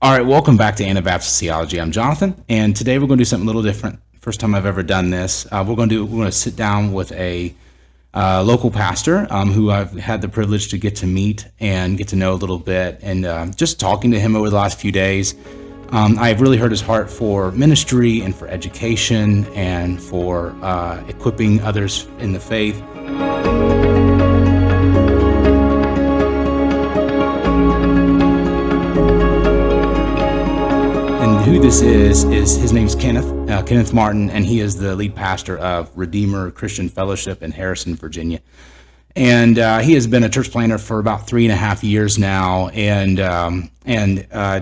All right, welcome back to Anabaptist Theology. I'm Jonathan, and today we're going to do something a little different. First time I've ever done this. We're going to sit down with a local pastor who I've had the privilege to get to meet and get to know a little bit, and just talking to him over the last few days, I've really heard his heart for ministry and for education and for equipping others in the faith. Who this is his name's Kenneth Martin, and he is the lead pastor of Redeemer Christian Fellowship in Harrison, Virginia. And he has been a church planter for about 3.5 years now, and I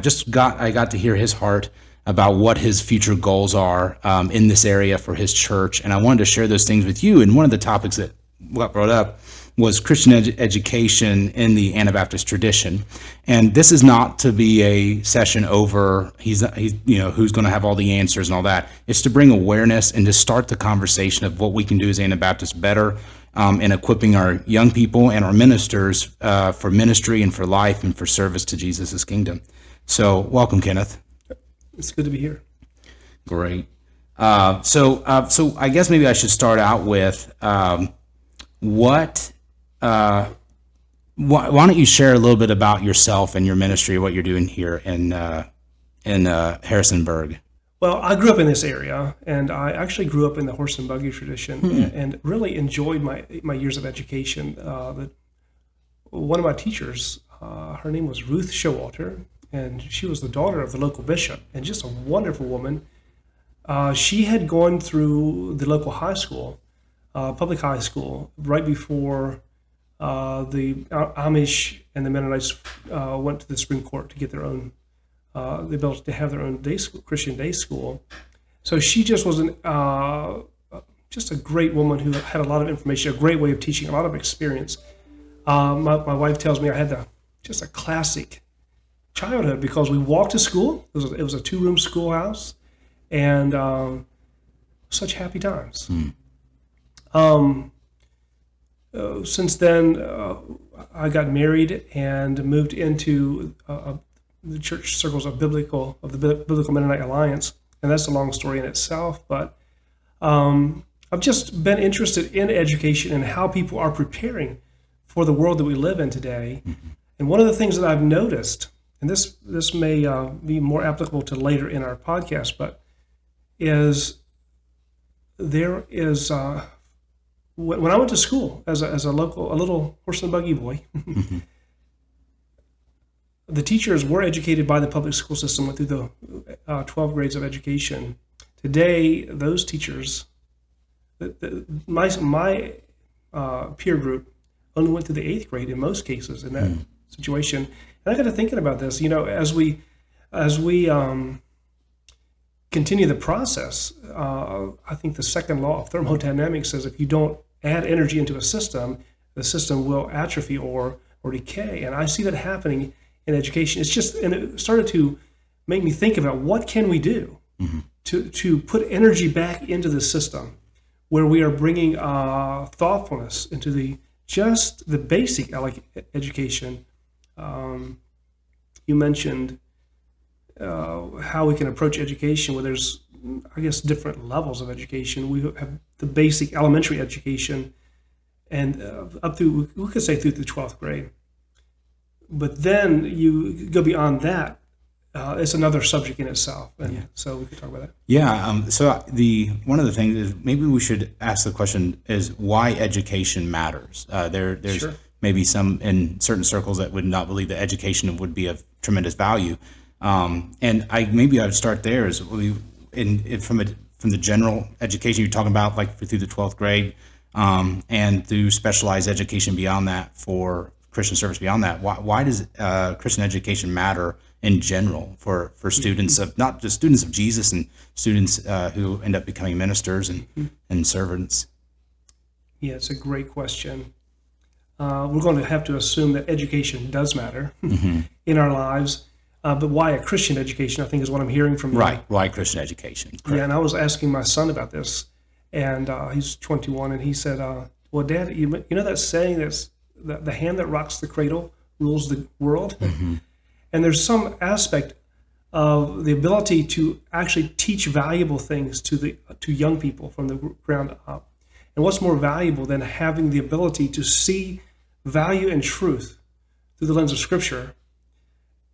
got to hear his heart about what his future goals are in this area for his church, and I wanted to share those things with you. And one of the topics that got brought up was Christian education in the Anabaptist tradition. And this is not to be a session over he's who's going to have all the answers and all that. It's to bring awareness and to start the conversation of what we can do as Anabaptists better in equipping our young people and our ministers for ministry and for life and for service to Jesus' kingdom. So welcome, Kenneth. It's good to be here. Great. So I guess maybe I should start out with why don't you share a little bit about yourself and your ministry, what you're doing here in Harrisonburg? Well, I grew up in this area, and I actually grew up in the horse-and-buggy tradition, and really enjoyed my years of education. One of my teachers, her name was Ruth Showalter, and she was the daughter of the local bishop, and just a wonderful woman. She had gone through the local high school, public high school, right before the Amish and the Mennonites went to the Supreme Court to get their own, the ability to have their own day school, Christian day school. So she just was just a great woman who had a lot of information, a great way of teaching, a lot of experience. My wife tells me I had just a classic childhood because we walked to school. It was a 2-room schoolhouse, and such happy times. Since then, I got married and moved into the church circles of the Biblical Mennonite Alliance, and that's a long story in itself. But I've just been interested in education and how people are preparing for the world that we live in today. Mm-hmm. And one of the things that I've noticed, and this may be more applicable to later in our podcast, but there is. When I went to school as a little horse and buggy boy, mm-hmm. The teachers were educated by the public school system, went through the 12 grades of education. Today, those teachers, my peer group, only went to the 8th grade in most cases in that situation. And I got to thinking about this. As we continue the process, I think the second law of thermodynamics says if you don't add energy into a system, the system will atrophy or decay. And I see that happening in education. And it started to make me think about what can we do to put energy back into the system where we are bringing thoughtfulness into the basic education. You mentioned how we can approach education where there's, I guess, different levels of education. We have the basic elementary education and up through, we could say through the 12th grade. But then you go beyond that. It's another subject in itself. And so we could talk about that. Yeah. So one of the things is maybe we should ask the question is why education matters. There's Sure. maybe some in certain circles that would not believe that education would be of tremendous value. And I would start there is from the general education you're talking about, like through the 12th grade, and through specialized education beyond that for Christian service beyond that. Why does Christian education matter in general for students of not just students of Jesus and students who end up becoming ministers and servants? Yeah, it's a great question. We're going to have to assume that education does matter in our lives. But why a Christian education, I think, is what I'm hearing from you. Right, why Christian education. Correct. Yeah, and I was asking my son about this, and he's 21, and he said, well, Dad, you know that saying that's the hand that rocks the cradle rules the world? And there's some aspect of the ability to actually teach valuable things to young people from the ground up. And what's more valuable than having the ability to see value and truth through the lens of Scripture,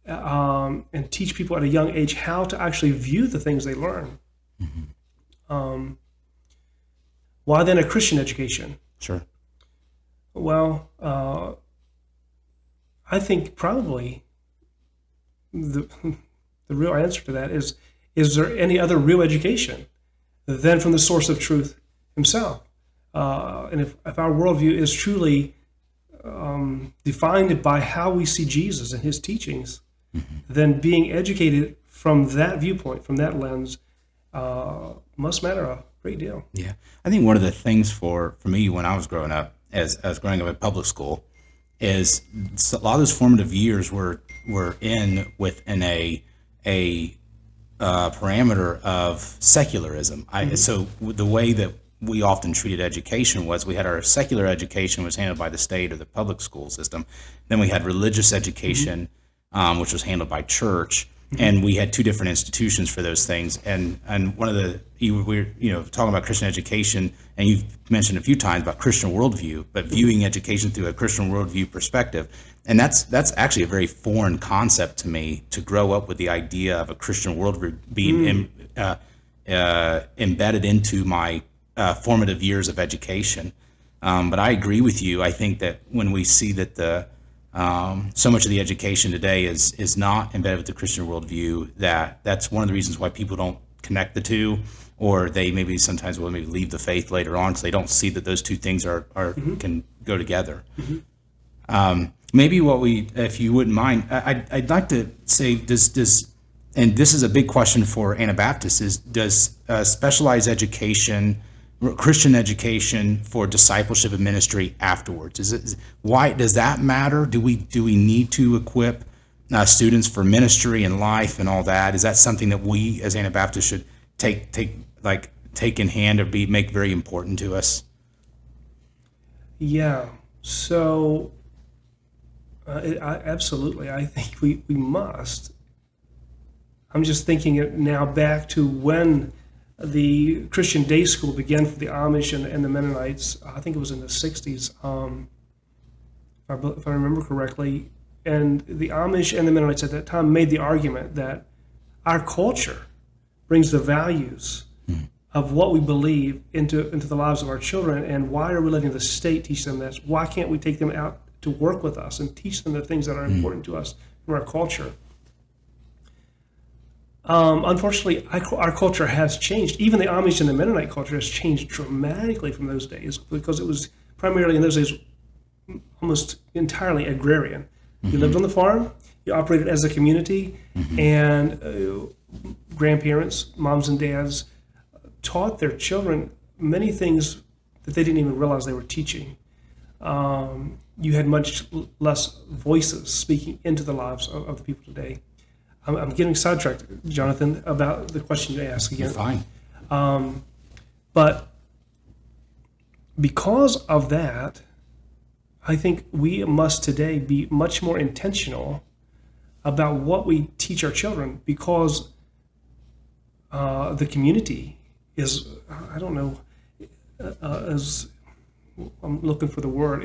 and teach people at a young age how to actually view the things they learn. Why then a Christian education? Sure. Well, I think probably the real answer to that is there any other real education than from the source of truth himself? And if our worldview is truly defined by how we see Jesus and his teachings, then being educated from that viewpoint, from that lens, must matter a great deal. Yeah. I think one of the things for me when I was growing up, as I was growing up in public school, is a lot of those formative years were in within a parameter of secularism. So the way that we often treated education was we had our secular education was handled by the state or the public school system. Then we had religious education, which was handled by church. And we had two different institutions for those things. And one of the, we're talking about Christian education, and you've mentioned a few times about Christian worldview, but viewing education through a Christian worldview perspective. And that's actually a very foreign concept to me, to grow up with the idea of a Christian worldview being embedded into my formative years of education. But I agree with you. I think that when we see that so much of the education today is not embedded with the Christian worldview, that's one of the reasons why people don't connect the two, or they maybe sometimes will maybe leave the faith later on because they don't see that those two things are can go together. Maybe if you wouldn't mind, I'd like to say, does and this is a big question for Anabaptists, does specialized education, Christian education for discipleship and ministry afterwards, why does that matter? Do we need to equip students for ministry and life and all that? Is that something that we as Anabaptists should take in hand or make very important to us? Yeah. So absolutely, I think we must. I'm just thinking it now back to when the Christian day school began for the Amish and the Mennonites. I think it was in the 60s, if I remember correctly. And the Amish and the Mennonites at that time made the argument that our culture brings the values of what we believe into the lives of our children, and why are we letting the state teach them this? Why can't we take them out to work with us and teach them the things that are important to us in our culture? Unfortunately, our culture has changed. Even the Amish and the Mennonite culture has changed dramatically from those days, because it was primarily in those days almost entirely agrarian. You lived on the farm, you operated as a community, and grandparents, moms and dads, taught their children many things that they didn't even realize they were teaching. You had much less voices speaking into the lives of the people today. I'm getting sidetracked, Jonathan, about the question you asked again. You're fine. But because of that, I think we must today be much more intentional about what we teach our children, because the community is, I don't know, I'm looking for the word,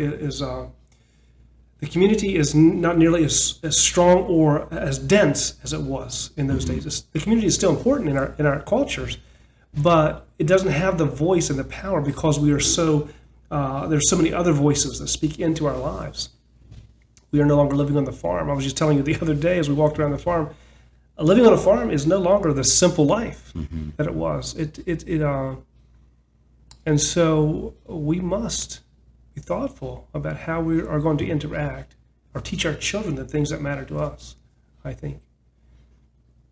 the community is not nearly as strong or as dense as it was in those days. The community is still important in our cultures, but it doesn't have the voice and the power, because we are there's so many other voices that speak into our lives. We are no longer living on the farm. I was just telling you the other day as we walked around the farm, living on a farm is no longer the simple life that it was. And so we must be thoughtful about how we are going to interact or teach our children the things that matter to us, I think.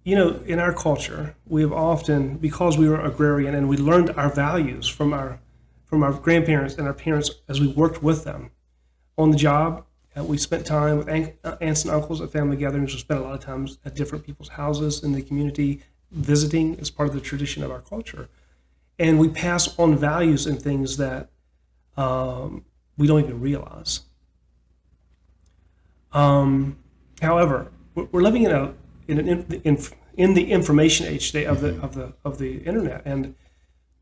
In our culture, we have often, because we were agrarian and we learned our values from our grandparents and our parents as we worked with them on the job. We spent time with aunts and uncles at family gatherings. We spent a lot of times at different people's houses in the community, visiting as part of the tradition of our culture. And we pass on values and things that we don't even realize. However, we're living in the information age today of the internet, and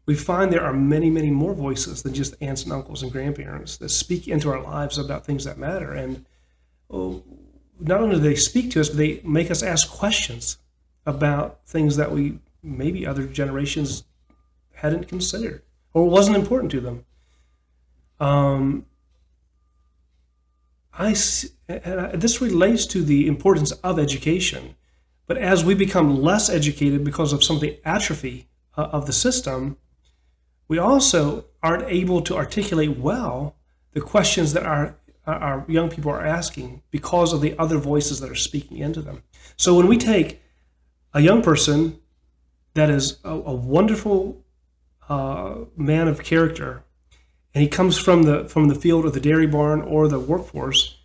we find there are many, many more voices than just aunts and uncles and grandparents that speak into our lives about things that matter. And not only do they speak to us, but they make us ask questions about things that we maybe other generations hadn't considered or wasn't important to them. This relates to the importance of education, but as we become less educated because of some of the atrophy of the system, we also aren't able to articulate well the questions that our young people are asking because of the other voices that are speaking into them. So when we take a young person that is a wonderful man of character, and he comes from the field of the dairy barn or the workforce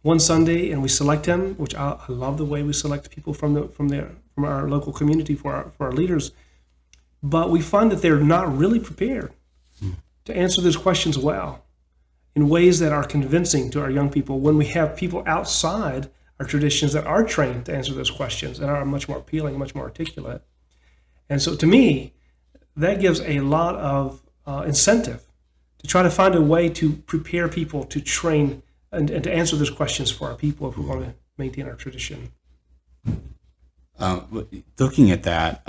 one Sunday, and we select him, which I love the way we select people from our local community for our leaders. But we find that they're not really prepared to answer those questions well in ways that are convincing to our young people when we have people outside our traditions that are trained to answer those questions and are much more appealing, much more articulate. And so to me, that gives a lot of incentive to try to find a way to prepare people to train and to answer those questions for our people if we want to maintain our tradition. Looking at that,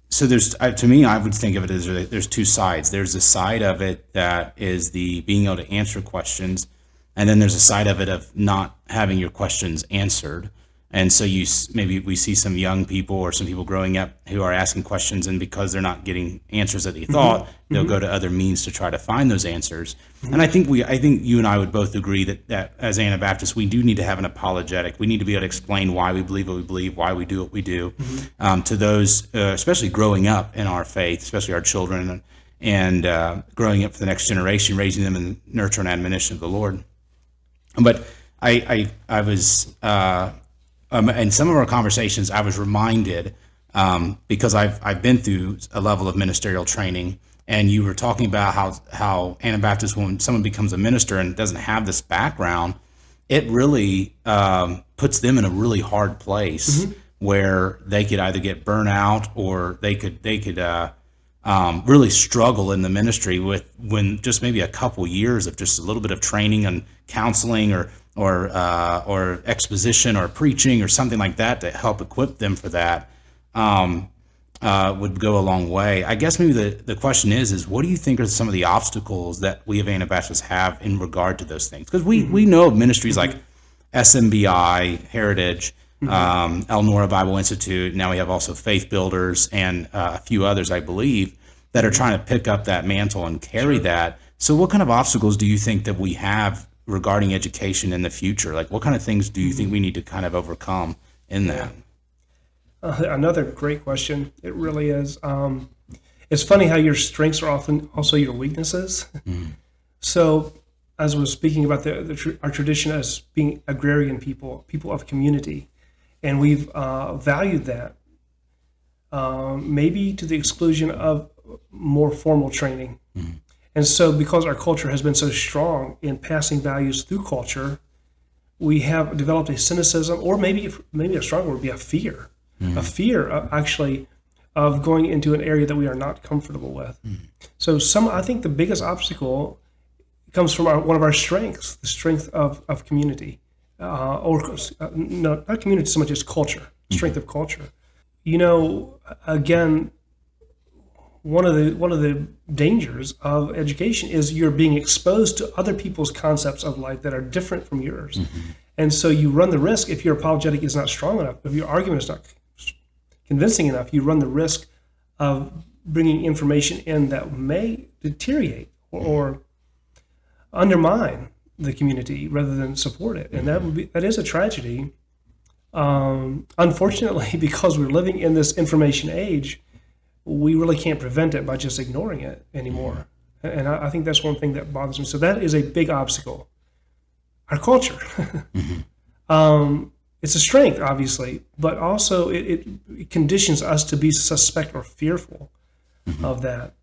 so there's, to me, I would think of it as there's two sides. There's a side of it that is the being able to answer questions, and then there's a side of it of not having your questions answered. And so maybe we see some young people or some people growing up who are asking questions, and because they're not getting answers that they thought, they'll go to other means to try to find those answers. And I think you and I would both agree that as Anabaptists, we do need to have an apologetic. We need to be able to explain why we believe what we believe, why we do what we do, to those, especially growing up in our faith, especially our children, and growing up for the next generation, raising them in the nurture and admonition of the Lord. But I was. In some of our conversations, I was reminded, because I've been through a level of ministerial training, and you were talking about how Anabaptists, when someone becomes a minister and doesn't have this background, it really puts them in a really hard place where they could either get burnt out or they could really struggle in the ministry when just maybe a couple years of just a little bit of training and counseling or exposition or preaching or something like that to help equip them for that would go a long way. I guess maybe the question is what do you think are some of the obstacles that we of Anabaptists have in regard to those things? Because we know of ministries like SMBI, Heritage, Elnora Bible Institute. Now we have also Faith Builders and a few others, I believe, that are trying to pick up that mantle and carry that. So what kind of obstacles do you think that we have regarding education in the future? Like, what kind of things do you think we need to kind of overcome in that? Another great question. It really is. It's funny how your strengths are often also your weaknesses. So as I was speaking about our tradition as being agrarian people of community, and we've valued that, maybe to the exclusion of more formal training. And so because our culture has been so strong in passing values through culture, we have developed a cynicism, or maybe a stronger word would be a fear, actually of going into an area that we are not comfortable with. So I think the biggest obstacle comes from one of our strengths, the strength of community, not community so much as culture, strength of culture. Again, one of the dangers of education is you're being exposed to other people's concepts of life that are different from yours. And so you run the risk, if your apologetic is not strong enough, if your argument is not convincing enough, you run the risk of bringing information in that may deteriorate or undermine the community rather than support it. And that is a tragedy. Unfortunately, because we're living in this information age, we really can't prevent it by just ignoring it anymore. And I think that's one thing that bothers me. So that is a big obstacle. Our culture. It's a strength, obviously, but also it conditions us to be suspect or fearful of that.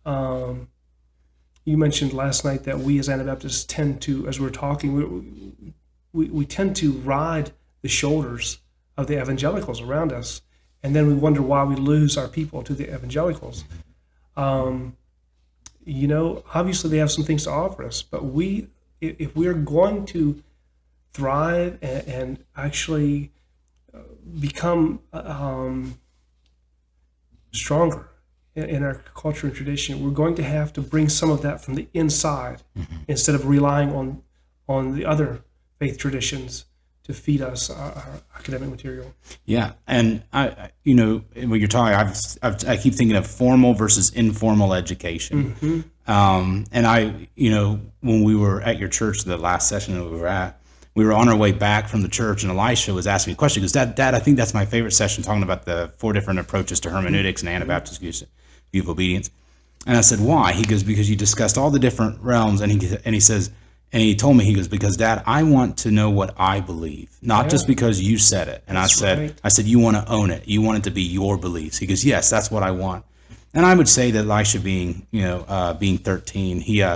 You mentioned last night that we as Anabaptists tend to, as we're talking, we tend to ride the shoulders of the evangelicals around us. And then we wonder why we lose our people to the evangelicals. Obviously they have some things to offer us, but if we're going to thrive and actually become stronger in our culture and tradition, we're going to have to bring some of that from the inside instead of relying on the other faith traditions to feed us our academic material. Yeah, and when you're talking, I keep thinking of formal versus informal education. And when we were at your church, the last session that we were at, we were on our way back from the church, and Elisha was asking me a question. He goes, Dad, I think that's my favorite session, talking about the 4 different approaches to hermeneutics and Anabaptist view of obedience. And I said, why? He goes, because you discussed all the different realms, and he says. And he told me, he goes, because Dad, I want to know what I believe, not just because you said it. And I said, you want to own it. You want it to be your beliefs. He goes, yes, that's what I want. And I would say that Elisha being 13, he's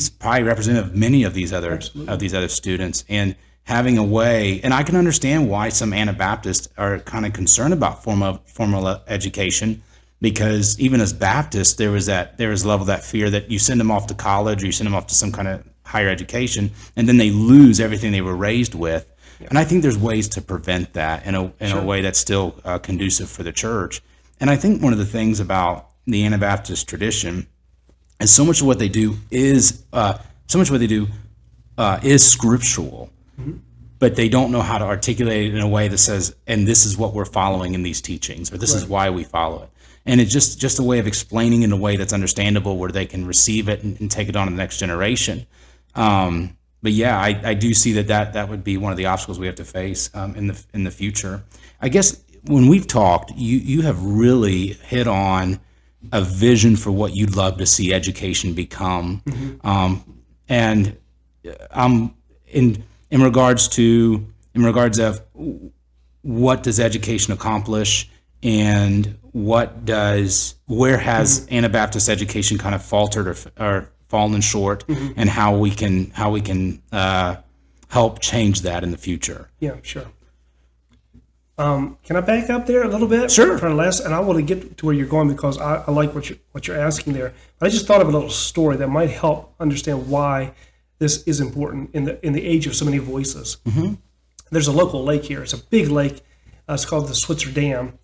probably representative of many of these other students, and having a way, and I can understand why some Anabaptists are kind of concerned about formal education. Because even as Baptists, there was a level of that fear that you send them off to college or you send them off to some kind of higher education, and then they lose everything they were raised with. Yeah. And I think there's ways to prevent that in a way that's still conducive for the church. And I think one of the things about the Anabaptist tradition is so much of what they do is scriptural, but they don't know how to articulate it in a way that says, and this is what we're following in these teachings, or this is why we follow it. And it's just a way of explaining in a way that's understandable, where they can receive it and take it on to the next generation. But yeah, I do see that would be one of the obstacles we have to face in the future. I guess when we've talked, you have really hit on a vision for what you'd love to see education become, and in regards of what does education accomplish, and where has Anabaptist education kind of faltered or fallen short, and how we can help change that in the future. Yeah, sure. Can I back up there a little bit? Sure. And I want to get to where you're going, because I like what you're asking there. But I just thought of a little story that might help understand why this is important in the age of so many voices. There's a local lake here. It's a big lake. It's called the Switzer Dam.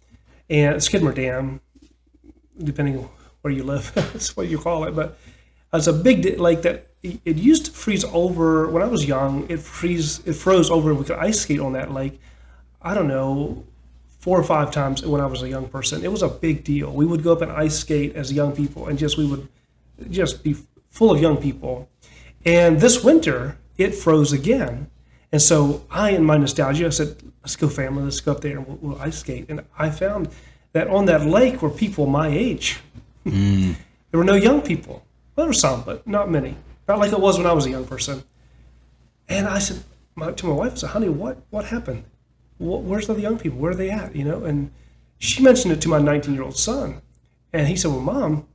And Skidmore Dam, depending on where you live, that's what you call it. But it's a big lake that it used to freeze over. When I was young, it froze over, and we could ice skate on that lake, I don't know, 4 or 5 times when I was a young person. It was a big deal. We would go up and ice skate as young people, and we would just be full of young people. And this winter, it froze again. And so in my nostalgia, I said, let's go, family, let's go up there and we'll ice skate. And I found that on that lake were people my age. There were no young people. Well, there were some, but not many. Not like it was when I was a young person. And I said to my wife, I said, honey, what happened? Where's the young people? Where are they at? And she mentioned it to my 19-year-old son. And he said, well, Mom,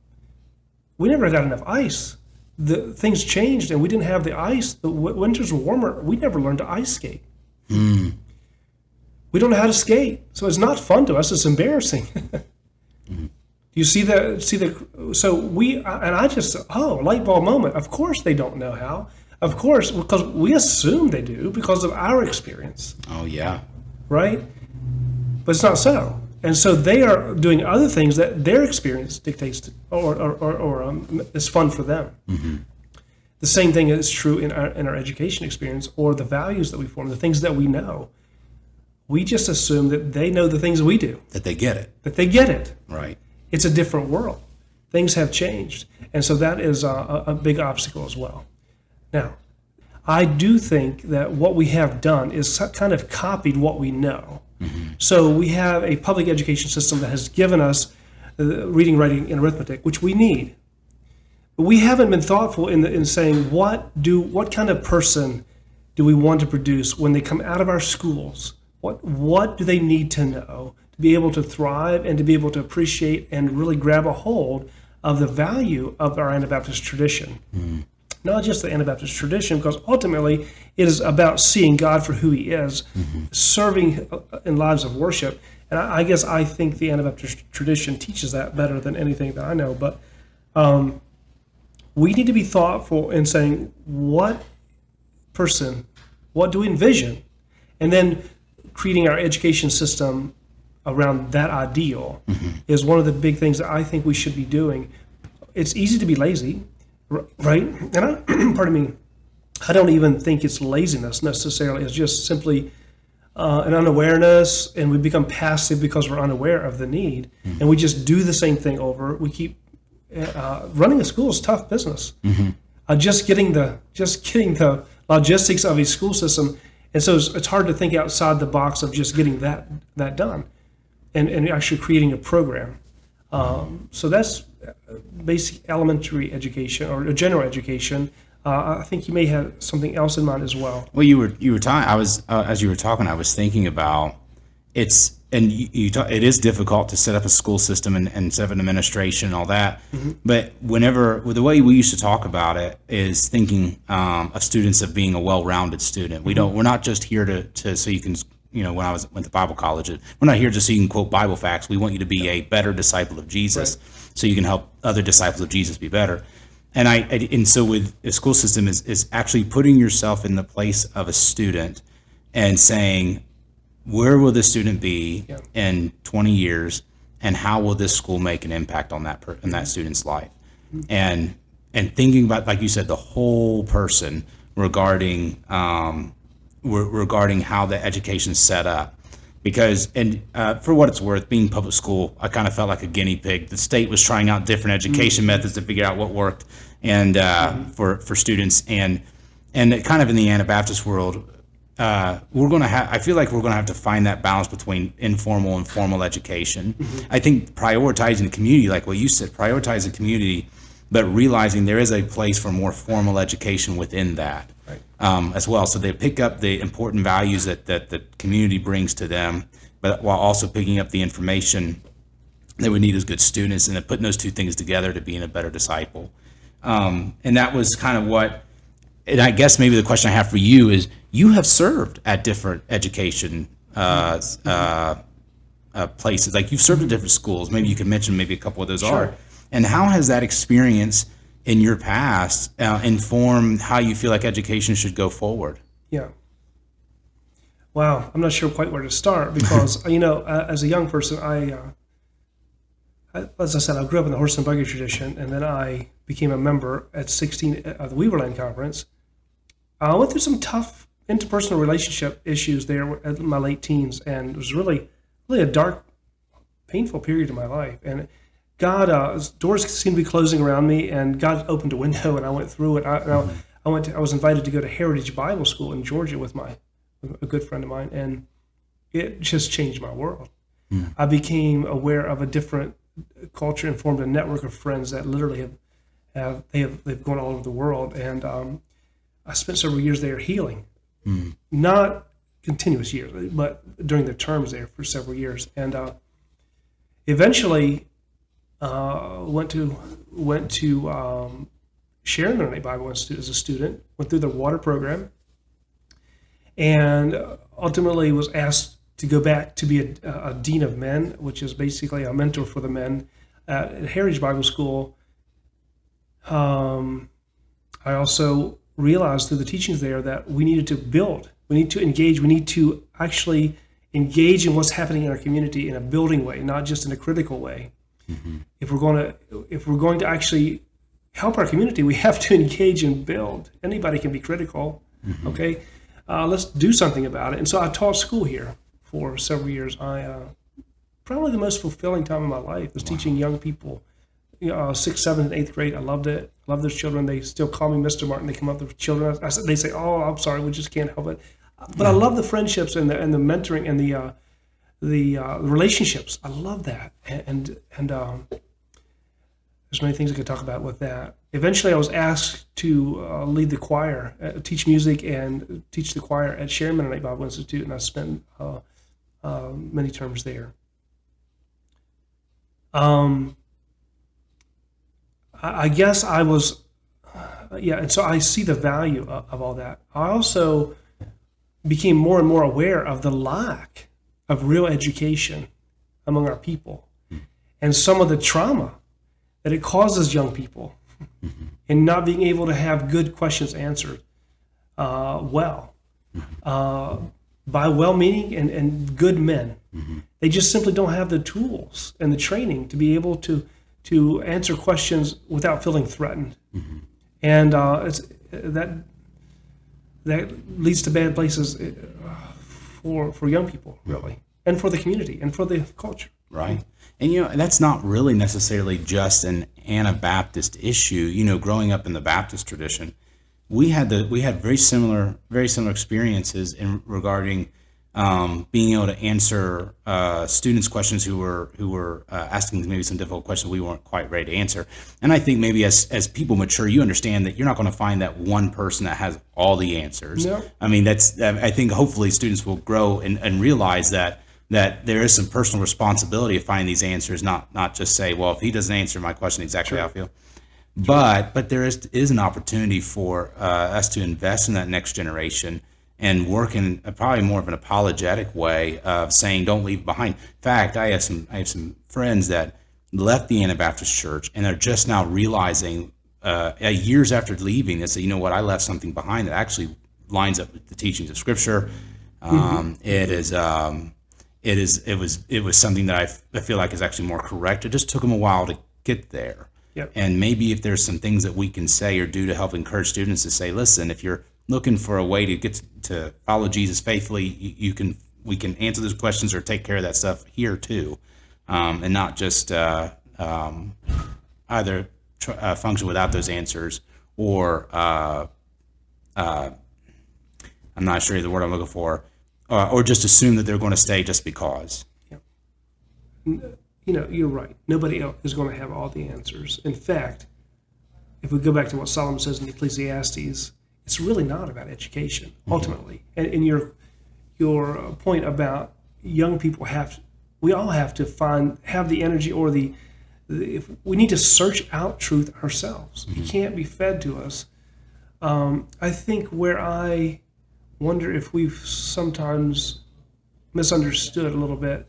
we never got enough ice. The things changed, and we didn't have the ice. The winters were warmer. We never learned to ice skate. We don't know how to skate, so it's not fun to us. It's embarrassing. You see the so we and I just light bulb moment. Of course they don't know how. Of course, because we assume they do because of our experience. Oh yeah, right. But it's not so. And so they are doing other things that their experience dictates or is fun for them. The same thing is true in our education experience, or the values that we form, the things that we know. We just assume that they know the things we do. That they get it. Right. It's a different world. Things have changed. And so that is a big obstacle as well. Now, I do think that what we have done is kind of copied what we know. So we have a public education system that has given us reading, writing, and arithmetic, which we need. But we haven't been thoughtful in saying what kind of person do we want to produce when they come out of our schools? What do they need to know to be able to thrive and to be able to appreciate and really grab a hold of the value of our Anabaptist tradition? not just the Anabaptist tradition, because ultimately it is about seeing God for who he is, serving in lives of worship. And I guess I think the Anabaptist tradition teaches that better than anything that I know. But we need to be thoughtful in saying, what do we envision? And then creating our education system around that ideal is one of the big things that I think we should be doing. It's easy to be lazy, right? And pardon me, I don't even think it's laziness necessarily. It's just simply an unawareness, and we become passive because we're unaware of the need, and we just do the same thing over. We keep running a school is tough business. Just getting the logistics of a school system, and so it's hard to think outside the box of just getting that done, and actually creating a program. So that's basic elementary education or general education. I think you may have something else in mind as well. Well, you were talking. I was as you were talking, I was thinking about it is difficult to set up a school system and set up an administration and all that. But the way we used to talk about it is thinking of students of being a well-rounded student. We're not just here to so you can, when I went to Bible college, we're not here just so you can quote Bible facts. We want you to be a better disciple of Jesus, so you can help other disciples of Jesus be better. And so with a school system is actually putting yourself in the place of a student and saying, where will this student be in 20 years, and how will this school make an impact on that student's life? And thinking about, like you said, the whole person regarding how the education's set up. Because, for what it's worth, being public school, I kind of felt like a guinea pig. The state was trying out different education methods to figure out what worked, and for students, and kind of in the Anabaptist world, I feel like we're going to have to find that balance between informal and formal education. I think prioritizing the community, like what you said, prioritizing the community, but realizing there is a place for more formal education within that. As well, so they pick up the important values that the community brings to them, but while also picking up the information that we need as good students, and then putting those two things together to being a better disciple. And that was kind of and I guess maybe the question I have for you is, you have served at different education places, like you've served at different schools. Maybe you can mention maybe a couple of those are. And how has that experience in your past inform how you feel like education should go forward? Yeah. Wow, I'm not sure quite where to start, because as a young person, as I said, I grew up in the horse-and-buggy tradition, and then I became a member at 16 of the Weaverland Conference. I went through some tough interpersonal relationship issues there in my late teens, and it was really a dark, painful period in my life. And God, doors seemed to be closing around me, and God opened a window, and I went through it. I was invited to go to Heritage Bible School in Georgia with a good friend of mine, and it just changed my world. I became aware of a different culture and formed a network of friends that literally they've gone all over the world. And I spent several years there healing, not continuous years, but during the terms there for several years, and eventually. Went to Sharon Mennonite Bible Institute as a student, went through the water program, and ultimately was asked to go back to be a dean of men, which is basically a mentor for the men at Heritage Bible School. I also realized through the teachings there that we needed to build, we need to engage, we need to actually engage in what's happening in our community in a building way, not just in a critical way. If we're going to actually help our community, we have to engage and build. Anybody can be critical, okay? Let's do something about it. And so I taught school here for several years. Probably the most fulfilling time of my life was teaching young people, 6th, 7th, and 8th grade. I loved it. I love those children. They still call me Mr. Martin. They come up with children. They say, "Oh, I'm sorry, we just can't help it." But I love the friendships and the mentoring and the relationships. I love that, and there's many things I could talk about with that. Eventually, I was asked to lead the choir, teach music, and teach the choir at Sharon Mennonite Bible Institute, and I spent many terms there. I guess I was yeah, and so I see the value of all that. I also became more and more aware of the lack of real education among our people and some of the trauma that it causes young people in not being able to have good questions answered by well-meaning and good men. They just simply don't have the tools and the training to be able to answer questions without feeling threatened. And that leads to bad places for young people, really, and for the community and for the culture. Right. And, that's not really necessarily just an Anabaptist issue. Growing up in the Baptist tradition, we had very similar experiences regarding being able to answer students' questions who were asking maybe some difficult questions we weren't quite ready to answer. And I think maybe as people mature, you understand that you're not going to find that one person that has all the answers. No. I mean, I think hopefully students will grow and realize that there is some personal responsibility of finding these answers, not just say, well, if he doesn't answer my question exactly how I feel. But there is an opportunity for us to invest in that next generation and work in probably more of an apologetic way of saying, don't leave behind. In fact, I have some friends that left the Anabaptist church and are just now realizing years after leaving, they say, you know what, I left something behind that actually lines up with the teachings of Scripture. It was something that I feel like is actually more correct. It just took them a while to get there. Yep. And maybe if there's some things that we can say or do to help encourage students to say, listen, if you're looking for a way to get to follow Jesus faithfully, we can answer those questions or take care of that stuff here too, and not just either function without those answers or I'm not sure the word I'm looking for, or just assume that they're going to stay just because. Yeah. You're right. Nobody else is going to have all the answers. In fact, if we go back to what Solomon says in Ecclesiastes, it's really not about education, ultimately. And in your point about young people we all have to have the energy or if we need to search out truth ourselves. It can't be fed to us. I think where I wonder if we've sometimes misunderstood a little bit,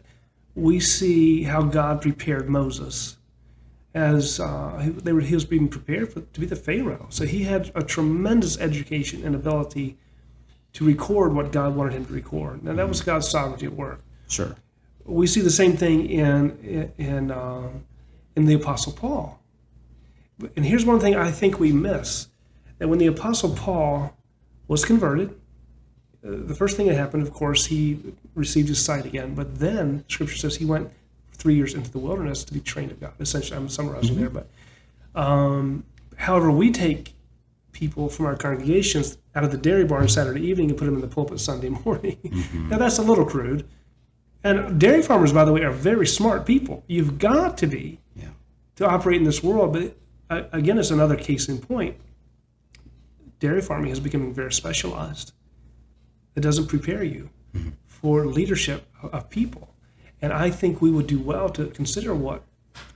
we see how God prepared Moses as he was being prepared to be the Pharaoh. So he had a tremendous education and ability to record what God wanted him to record. Now that was God's sovereignty at work. Sure. We see the same thing in the Apostle Paul. And here's one thing I think we miss, that when the Apostle Paul was converted, the first thing that happened, of course, he received his sight again. But then Scripture says he went 3 years into the wilderness to be trained of God. Essentially, I'm summarizing there. But however, we take people from our congregations out of the dairy barn Saturday evening and put them in the pulpit Sunday morning. Now, that's a little crude. And dairy farmers, by the way, are very smart people. You've got to be to operate in this world. But again, it's another case in point. Dairy farming is becoming very specialized. It doesn't prepare you for leadership of people. And I think we would do well to consider what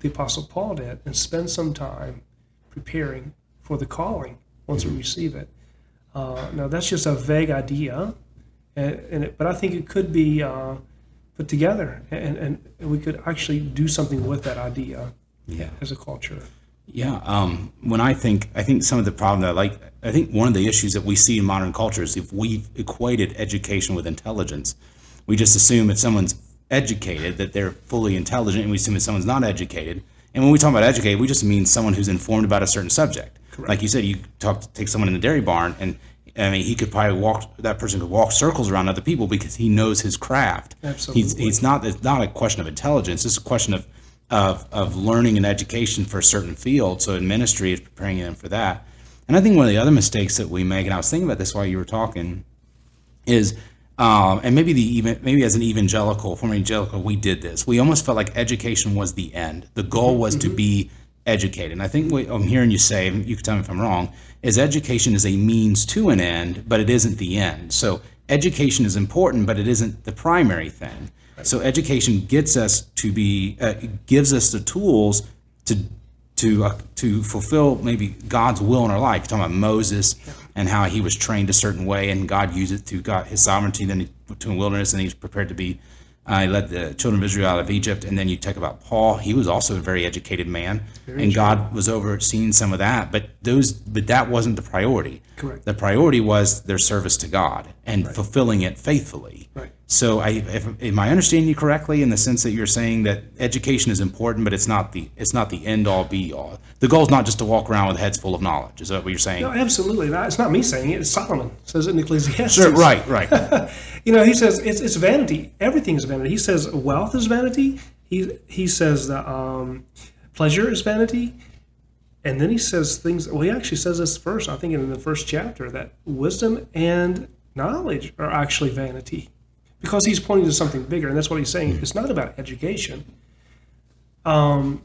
the Apostle Paul did and spend some time preparing for the calling once we receive it. Now, that's just a vague idea, but I think it could be put together, and we could actually do something with that idea as a culture. Yeah, when I think some of the problem that I think one of the issues that we see in modern culture is if we've equated education with intelligence, we just assume if someone's educated that they're fully intelligent, and we assume if someone's not educated. And when we talk about educated, we just mean someone who's informed about a certain subject. Correct. Like you said, you take someone in the dairy barn, and I mean, that person could walk circles around other people because he knows his craft. Absolutely. It's not a question of intelligence. It's a question of learning and education for a certain field. So in ministry, it's preparing them for that. And I think one of the other mistakes that we make, and I was thinking about this while you were talking, is, and maybe as an evangelical, former evangelical, we did this. We almost felt like education was the end. The goal was to be educated. And I think what I'm hearing you say, and you can tell me if I'm wrong, is education is a means to an end, but it isn't the end. So education is important, but it isn't the primary thing. Right. So education gets us gives us the tools to fulfill maybe God's will in our life. You're talking about Moses and how he was trained a certain way, and God used it through his sovereignty. Then he put to a wilderness, and he was prepared to be. He led the children of Israel out of Egypt. And then you talk about Paul. He was also a very educated man, and God was overseeing some of that. But that wasn't the priority. Correct. The priority was their service to God and fulfilling it faithfully. Right. So, am I understanding you correctly in the sense that you're saying that education is important, but it's not the end all be all? The goal is not just to walk around with heads full of knowledge. Is that what you're saying? No, absolutely. It's not me saying it. It's Solomon says it in Ecclesiastes. Sure. Right. He says it's vanity. Everything is vanity. He says wealth is vanity. He says that pleasure is vanity. And then he says things. Well, he actually says this first, I think, in the first chapter, that wisdom and knowledge are actually vanity, because he's pointing to something bigger, and that's what he's saying. It's not about education. But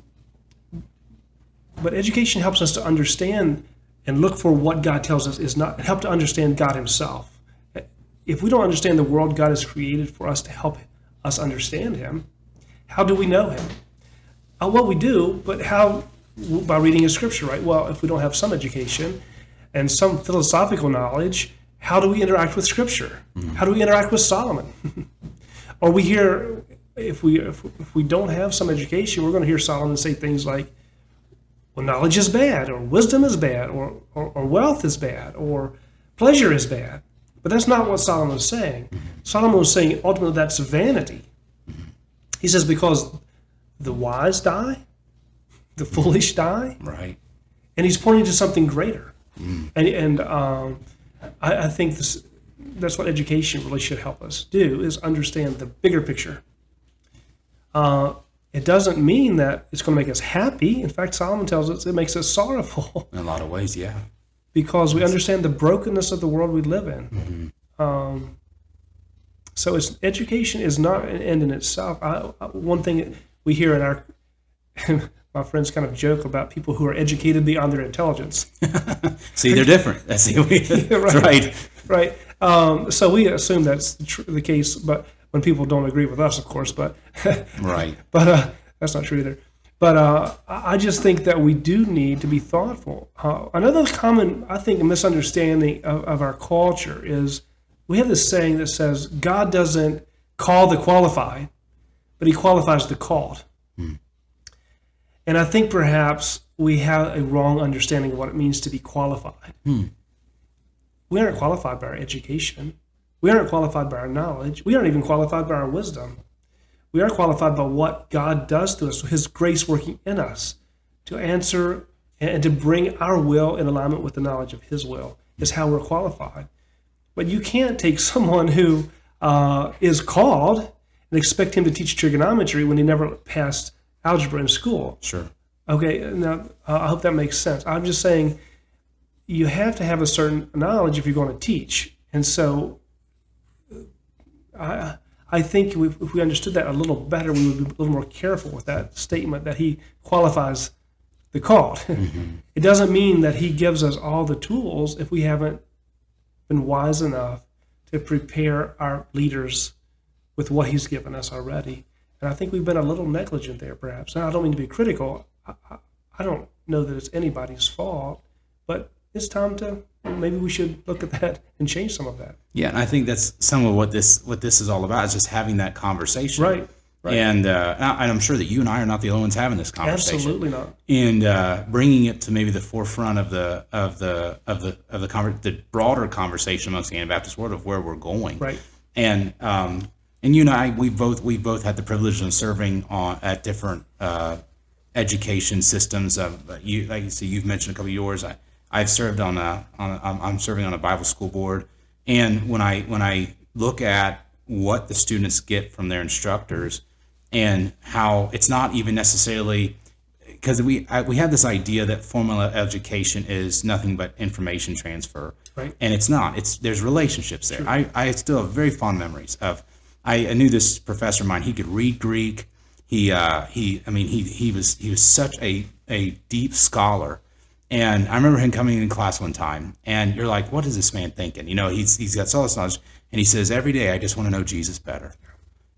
education helps us to understand and look for what God tells us is not, help to understand God himself. If we don't understand the world God has created for us to help us understand him, how do we know him? Well, we do, but how? By reading his scripture, right? Well, if we don't have some education and some philosophical knowledge, how do we interact with scripture? How do we interact with Solomon? Or we hear, if we don't have some education, we're going to hear Solomon say things like, well, knowledge is bad, or wisdom is bad, or wealth is bad, or pleasure is bad. But that's not what Solomon is saying. Solomon was saying ultimately that's vanity. He says because the wise die, the foolish die, Right. And he's pointing to something greater. And I think that's what education really should help us do, is understand the bigger picture. It doesn't mean that it's going to make us happy. In fact, Solomon tells us it makes us sorrowful. In a lot of ways, yeah. Because we understand the brokenness of the world we live in. So education is not an end in itself. One thing we hear in our my friends kind of joke about people who are educated beyond their intelligence. See, they're different. That's right. So we assume that's the case, but when people don't agree with us, of course. But right. But that's not true either. But I just think that we do need to be thoughtful. Another common, I think, misunderstanding of our culture is we have this saying that says God doesn't call the qualified, but he qualifies the called. And I think perhaps we have a wrong understanding of what it means to be qualified. We aren't qualified by our education. We aren't qualified by our knowledge. We aren't even qualified by our wisdom. We are qualified by what God does to us, his grace working in us to answer and to bring our will in alignment with the knowledge of his will is how we're qualified. But you can't take someone who is called and expect him to teach trigonometry when he never passed algebra in school. Sure. Okay, now I hope that makes sense. I'm just saying you have to have a certain knowledge if you're going to teach. And so I think if we understood that a little better, we would be a little more careful with that statement that he qualifies the called. It doesn't mean that he gives us all the tools if we haven't been wise enough to prepare our leaders with what he's given us already. And I think we've been a little negligent there, perhaps. Now, I don't mean to be critical. I don't know that it's anybody's fault, but it's time to, maybe we should look at that and change some of that. Yeah, and I think that's some of what this is all about, is just having that conversation. Right. And I'm sure that you and I are not the only ones having this conversation. Absolutely not. And bringing it to maybe the forefront of the broader conversation amongst the Anabaptist world of where we're going. Right. And you and I, we both had the privilege of serving at different education systems. Like you see, you've mentioned a couple of yours. I've served I'm serving on a Bible school board, and when I look at what the students get from their instructors, and how it's not even necessarily, because we have this idea that formal education is nothing but information transfer, right? And it's not. There's relationships there. Sure. I still have very fond memories of. I knew this professor of mine. He could read Greek. He was such a deep scholar. And I remember him coming in class one time, and you're like, what is this man thinking? You know, he's got all this knowledge, and he says, every day I just want to know Jesus better.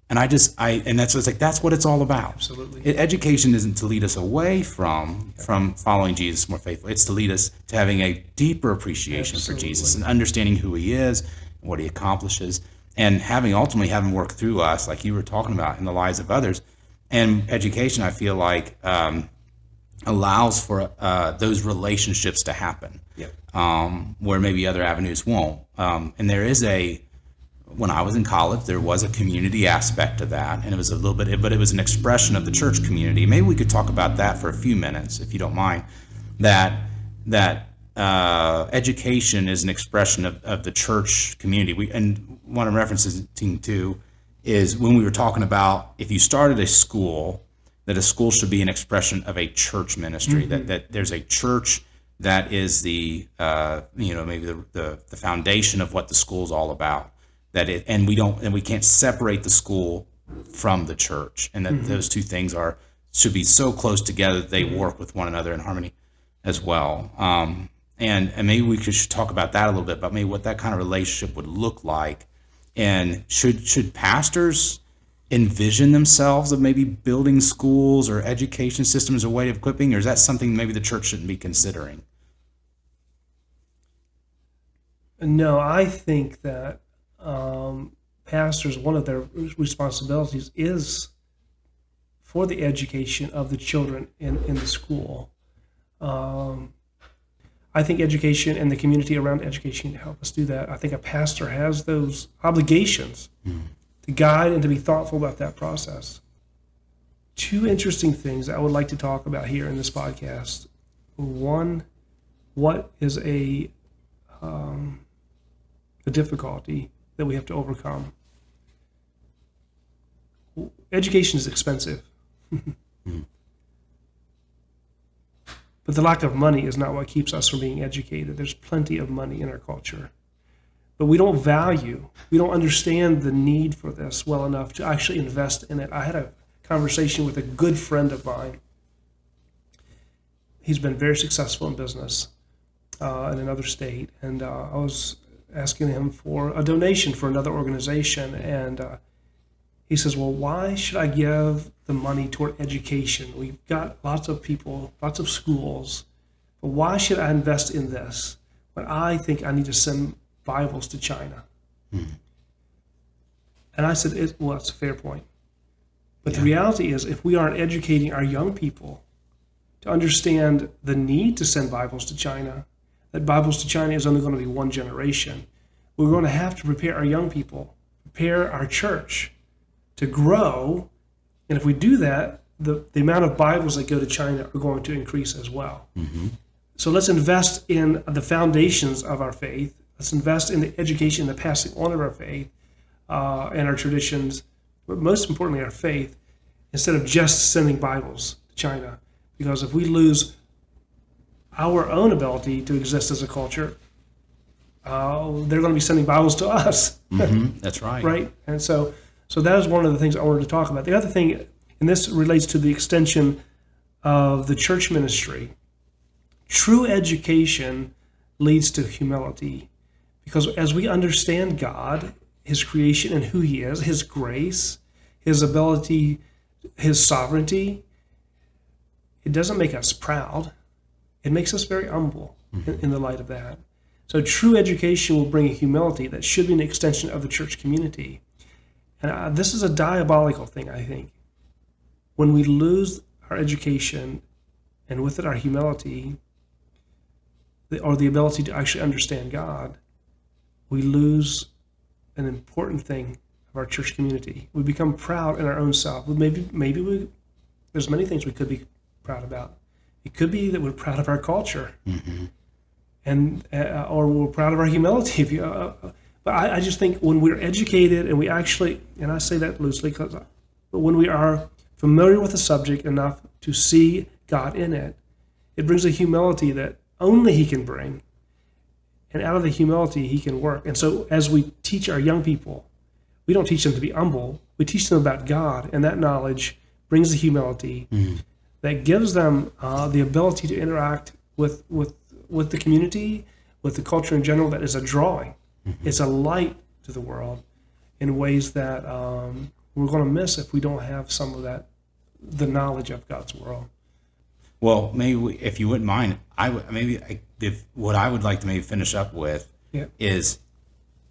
And and that's what's like, that's what it's all about. Absolutely. Education isn't to lead us away from following Jesus more faithfully. It's to lead us to having a deeper appreciation for Jesus and understanding who he is and what he accomplishes, and ultimately having work through us, like you were talking about, in the lives of others. And education, I feel like, allows for those relationships to happen, where maybe other avenues won't. And there is when I was in college, there was a community aspect to that, and it was a little bit, but it was an expression of the church community. Maybe we could talk about that for a few minutes, if you don't mind. That education is an expression of the church community. And what I'm referencing to is when we were talking about, if you started a school, that a school should be an expression of a church ministry. That there's a church that is the maybe the foundation of what the school's all about. And we can't separate the school from the church, and that those two things should be so close together that they work with one another in harmony as well. And maybe we should talk about that a little bit, about maybe what that kind of relationship would look like. And should pastors envision themselves of maybe building schools or education systems as a way of equipping, or is that something maybe the church shouldn't be considering? No, I think that pastors, one of their responsibilities is for the education of the children in the school. I think education and the community around education help us do that. I think a pastor has those obligations to guide and to be thoughtful about that process. Two interesting things I would like to talk about here in this podcast. One, what is a difficulty that we have to overcome? Education is expensive. But the lack of money is not what keeps us from being educated. There's plenty of money in our culture. But we don't understand the need for this well enough to actually invest in it. I had a conversation with a good friend of mine. He's been very successful in business in another state, and I was asking him for a donation for another organization, and he says, well, why should I give the money toward education? We've got lots of people, lots of schools, but why should I invest in this when I think I need to send Bibles to China? And I said, well, that's a fair point. But the reality is, if we aren't educating our young people to understand the need to send Bibles to China, that Bibles to China is only going to be one generation, we're going to have to prepare our young people, prepare our church to grow. And if we do that, the amount of Bibles that go to China are going to increase as well. So let's invest in the foundations of our faith. Let's invest in the education, the passing on of our faith and our traditions, but most importantly, our faith, instead of just sending Bibles to China. Because if we lose our own ability to exist as a culture, they're going to be sending Bibles to us. That's right. Right? And so that is one of the things I wanted to talk about. The other thing, and this relates to the extension of the church ministry, true education leads to humility. Because as we understand God, his creation and who he is, his grace, his ability, his sovereignty, it doesn't make us proud. It makes us very humble in the light of that. So true education will bring a humility that should be an extension of the church community. And this is a diabolical thing, I think. When we lose our education and with it our humility, or the ability to actually understand God, we lose an important thing of our church community. We become proud in our own self. Maybe there's many things we could be proud about. It could be that we're proud of our culture, and or we're proud of our humility. But I just think when we're educated and we actually, and I say that loosely, but when we are familiar with the subject enough to see God in it, it brings a humility that only he can bring. And out of the humility, he can work. And so as we teach our young people, we don't teach them to be humble. We teach them about God, and that knowledge brings the humility that gives them the ability to interact with the community, with the culture in general, that is a drawing. It's a light to the world in ways that we're going to miss if we don't have some of that, the knowledge of God's world. Well, if you wouldn't mind, what I would like to maybe finish up with is,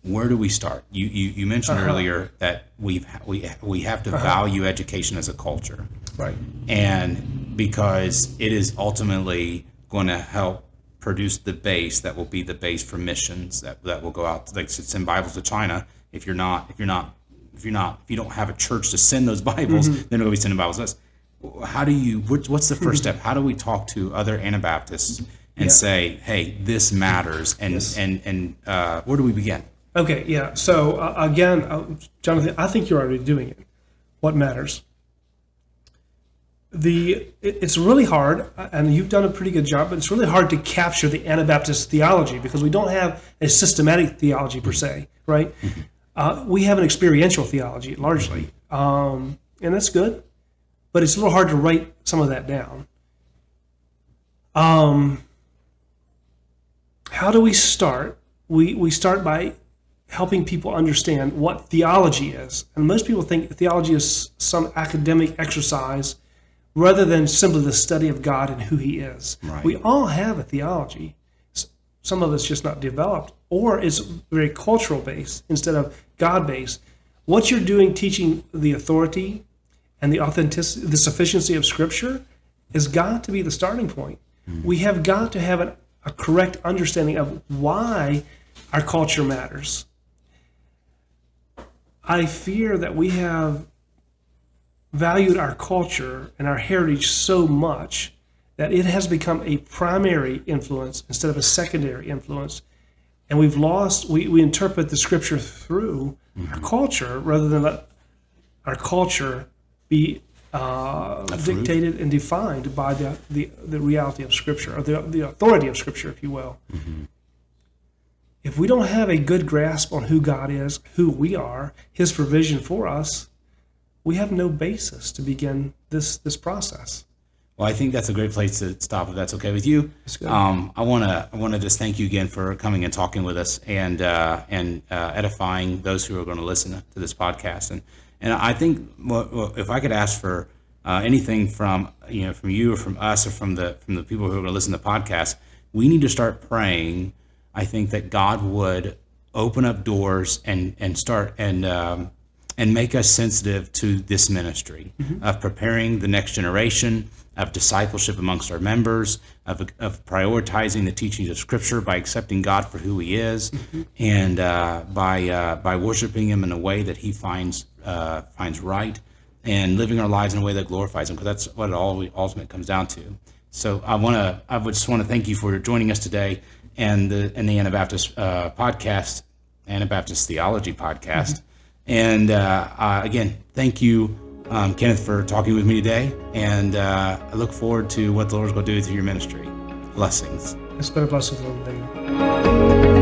where do we start? You mentioned earlier that we have to value education as a culture, right? And because it is ultimately going to help produce the base that will be the base for missions that will go out, like send Bibles to China. If you don't have a church to send those Bibles, then we'll be sending Bibles to us. What's the first step? How do we talk to other Anabaptists and say, hey, this matters, and where do we begin? Okay, yeah. So again, Jonathan, I think you're already doing it. What matters? It's really hard, and you've done a pretty good job, but it's really hard to capture the Anabaptist theology because we don't have a systematic theology per se, right? We have an experiential theology largely, and that's good, but it's a little hard to write some of that down. How do we start? We start by helping people understand what theology is. And most people think theology is some academic exercise rather than simply the study of God and who he is. Right. We all have a theology. Some of it's just not developed, or it's very cultural based instead of God based. What you're doing teaching the authority and the authenticity, the sufficiency of Scripture has got to be the starting point. We have got to have a correct understanding of why our culture matters. I fear that we have valued our culture and our heritage so much that it has become a primary influence instead of a secondary influence. And we've lost, we interpret the Scripture through our culture rather than let our culture be dictated and defined by the reality of Scripture, or the authority of Scripture, if you will. If we don't have a good grasp on who God is, who we are, his provision for us, we have no basis to begin this process. Well, I think that's a great place to stop, if that's okay with you. I want to just thank you again for coming and talking with us and edifying those who are going to listen to this podcast. And I think, if I could ask for anything from you or from us or from the people who are going to listen to the podcast, we need to start praying. I think that God would open up doors and make us sensitive to this ministry of preparing the next generation, of discipleship amongst our members, of prioritizing the teachings of Scripture by accepting God for who he is, and by worshiping him in a way that he finds right, and living our lives in a way that glorifies him, because that's what it all ultimately comes down to. So I just want to thank you for joining us today and the Anabaptist podcast, Anabaptist Theology podcast. And again, thank you, Kenneth, for talking with me today. And I look forward to what the Lord's going to do through your ministry. Blessings. It's been a blessing, Lord.